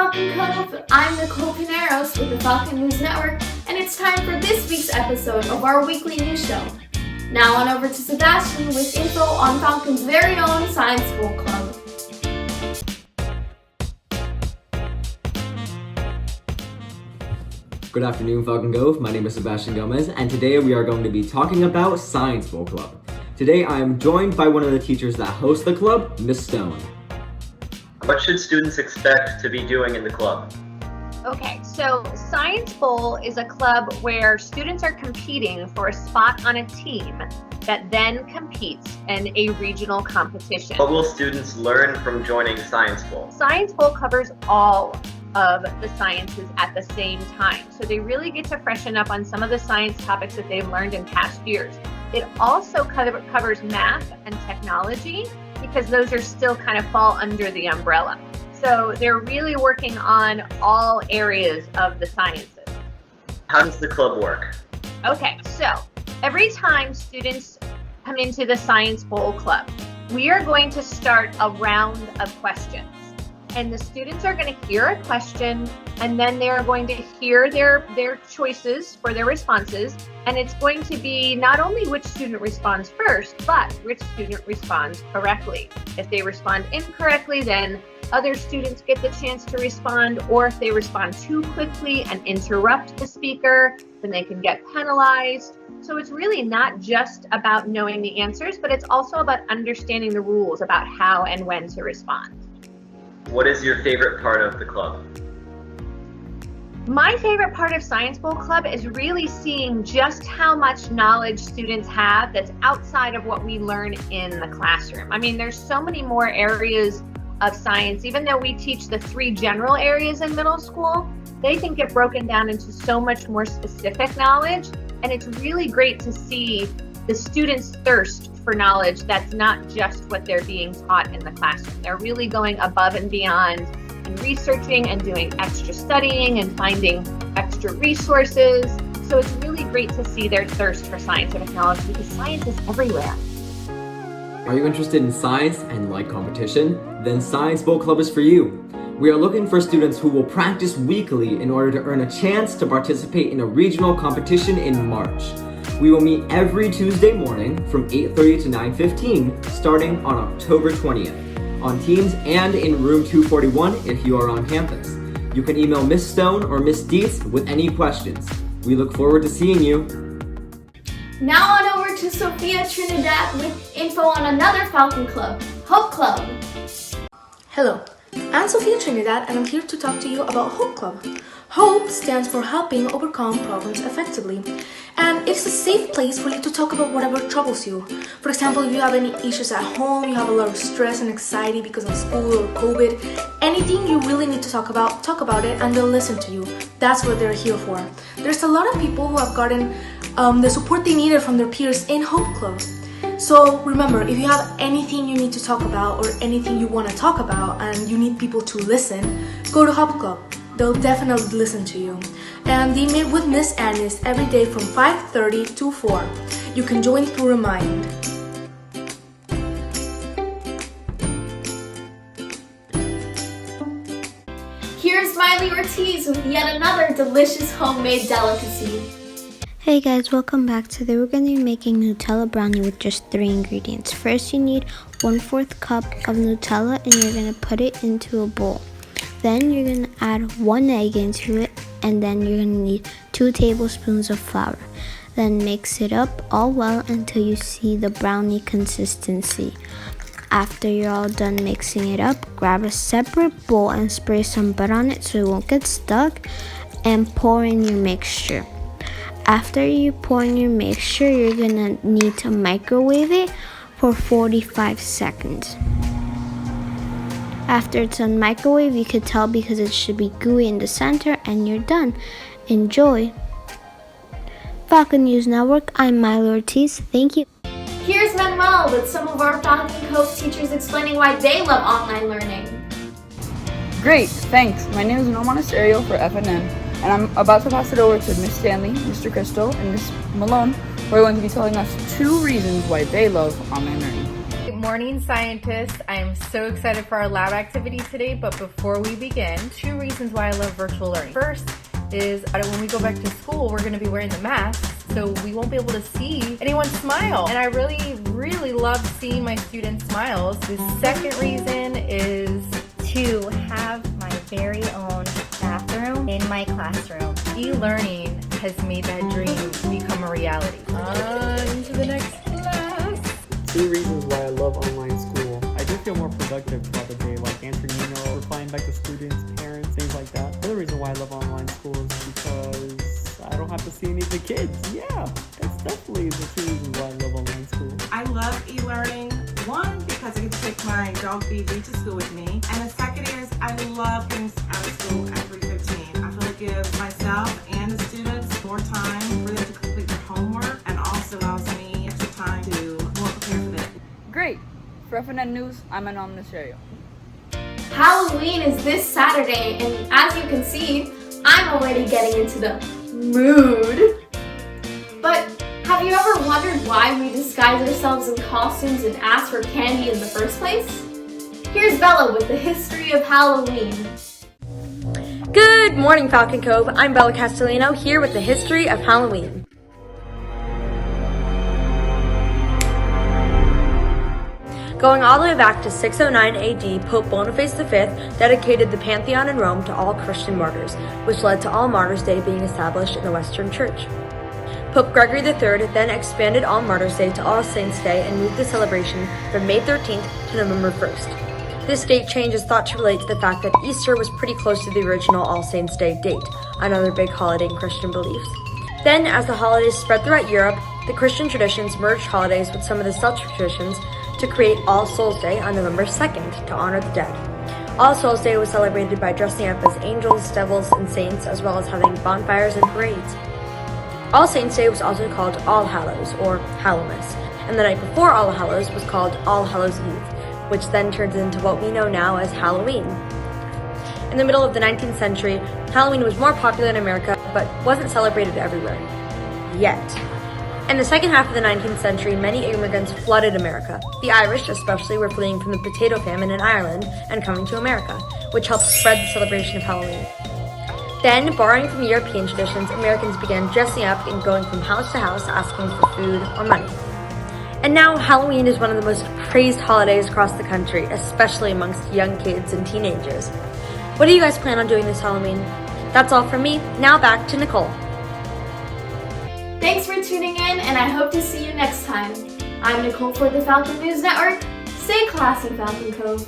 Falcon Cove, I'm Nicole Pineros with the Falcon News Network, and it's time for this week's episode of our weekly news show. Now on over to Sebastian with info on Falcon's very own Science Bowl Club. Good afternoon, Falcon Cove. My name is Sebastian Gomez, and today we are going to be talking about Science Bowl Club. Today I am joined by one of the teachers that host the club, Miss Stone. What should students expect to be doing in the club? Okay, so Science Bowl is a club where students are competing for a spot on a team that then competes in a regional competition. What will students learn from joining Science Bowl? Science Bowl covers all of the sciences at the same time, so they really get to freshen up on some of the science topics that they've learned in past years. It also covers math and technology, because those are still kind of fall under the umbrella. So they're really working on all areas of the sciences. How does the club work? Okay, so every time students come into the Science Bowl Club, we are going to start a round of questions. And the students are going to hear a question, and then they're going to hear their choices for their responses. And it's going to be not only which student responds first, but which student responds correctly. If they respond incorrectly, then other students get the chance to respond, or if they respond too quickly and interrupt the speaker, then they can get penalized. So it's really not just about knowing the answers, but it's also about understanding the rules about how and when to respond. What is your favorite part of the club? My favorite part of Science Bowl Club is really seeing just how much knowledge students have that's outside of what we learn in the classroom. I mean, there's so many more areas of science. Even though we teach the 3 general areas in middle school, they can get broken down into so much more specific knowledge. And it's really great to see the students' thirst for knowledge that's not just what they're being taught in the classroom. They're really going above and beyond and researching and doing extra studying and finding extra resources. So it's really great to see their thirst for scientific knowledge, because science is everywhere. Are you interested in science and like competition? Then Science Bowl Club is for you. We are looking for students who will practice weekly in order to earn a chance to participate in a regional competition in March. We will meet every Tuesday morning from 8:30 to 9:15, starting on October 20th, on Teams and in room 241 if you are on campus. You can email Miss Stone or Miss Dietz with any questions. We look forward to seeing you. Now on over to Sophia Trinidad with info on another Falcon Club, Hope Club. Hello, I'm Sophia Trinidad, and I'm here to talk to you about Hope Club. HOPE stands for Helping Overcome Problems Effectively, and it's a safe place for you to talk about whatever troubles you. For example, if you have any issues at home, you have a lot of stress and anxiety because of school or COVID, anything you really need to talk about it, and they'll listen to you. That's what they're here for. There's a lot of people who have gotten the support they needed from their peers in Hope Club. So remember, if you have anything you need to talk about or anything you want to talk about and you need people to listen, go to Hope Club. They'll definitely listen to you. And they meet with Miss Annis every day from 5:30 to 4. You can join through Remind. Here's Miley Ortiz with yet another delicious homemade delicacy. Hey guys, welcome back. Today we're going to be making Nutella brownie with just 3 ingredients. First, you need 1/4 cup of Nutella, and you're going to put it into a bowl. Then you're going to add 1 egg into it, and then you're going to need 2 tablespoons of flour. Then mix it up all well until you see the brownie consistency. After you're all done mixing it up, grab a separate bowl and spray some butter on it so it won't get stuck, and pour in your mixture. After you pour in your mixture, you're going to need to microwave it for 45 seconds. After it's on microwave, you can tell because it should be gooey in the center, and you're done. Enjoy! Falcon News Network, I'm Miley Ortiz. Thank you. Here's Manuel with some of our Falcon Cove teachers explaining why they love online learning. Great, thanks. My name is Noor Monasterio for FNN, and I'm about to pass it over to Miss Stanley, Mr. Crystal, and Miss Malone, who are going to be telling us 2 reasons why they love online learning. Good morning, scientists. I am so excited for our lab activity today, but before we begin, 2 reasons why I love virtual learning. First is when we go back to school, we're going to be wearing the masks, so we won't be able to see anyone smile. And I really love seeing my students' smiles. The second reason is to have my very own bathroom in my classroom. e-learning has made that dream become a reality. On to the next class. 2 reasons why I love online school. I do feel more productive throughout the day, like answering emails, replying back to students, parents, things like that. Another reason why I love online school is because I don't have to see any of the kids. Yeah, that's definitely the 2 reasons why I love online school. I love e-learning. One, because I get to take my dog BB to school with me. And the second is I love getting out of school at 3:15. I feel it gives myself and the students more time for them to complete their homework and also allows me extra time to more prepare for them. Great! For FNN News, I'm Anonymous Ariel. Halloween is this Saturday, and as you can see, I'm already getting into the mood. But have you ever wondered why we disguise ourselves in costumes and ask for candy in the first place? Here's Bella with the history of Halloween. Good morning, Falcon Cove. I'm Bella Castellino here with the history of Halloween. Going all the way back to 609 AD, Pope Boniface V dedicated the Pantheon in Rome to all Christian martyrs, which led to All Martyrs' Day being established in the Western Church. Pope Gregory III then expanded All Martyrs' Day to All Saints' Day and moved the celebration from May 13th to November 1st. This date change is thought to relate to the fact that Easter was pretty close to the original All Saints' Day date, another big holiday in Christian beliefs. Then, as the holidays spread throughout Europe, the Christian traditions merged holidays with some of the Celtic traditions to create All Souls' Day on November 2nd to honor the dead. All Souls' Day was celebrated by dressing up as angels, devils, and saints, as well as having bonfires and parades. All Saints' Day was also called All Hallows, or Hallowmas, and the night before All Hallows was called All Hallows' Eve, which then turns into what we know now as Halloween. In the middle of the 19th century, Halloween was more popular in America, but wasn't celebrated everywhere. Yet. In the second half of the 19th century, many immigrants flooded America. The Irish, especially, were fleeing from the potato famine in Ireland and coming to America, which helped spread the celebration of Halloween. Then, borrowing from European traditions, Americans began dressing up and going from house to house asking for food or money. And now, Halloween is one of the most praised holidays across the country, especially amongst young kids and teenagers. What do you guys plan on doing this Halloween? That's all from me. Now back to Nicole. Thanks for tuning in, and I hope to see you next time. I'm Nicole for the Falcon News Network. Stay classy, Falcon Cove.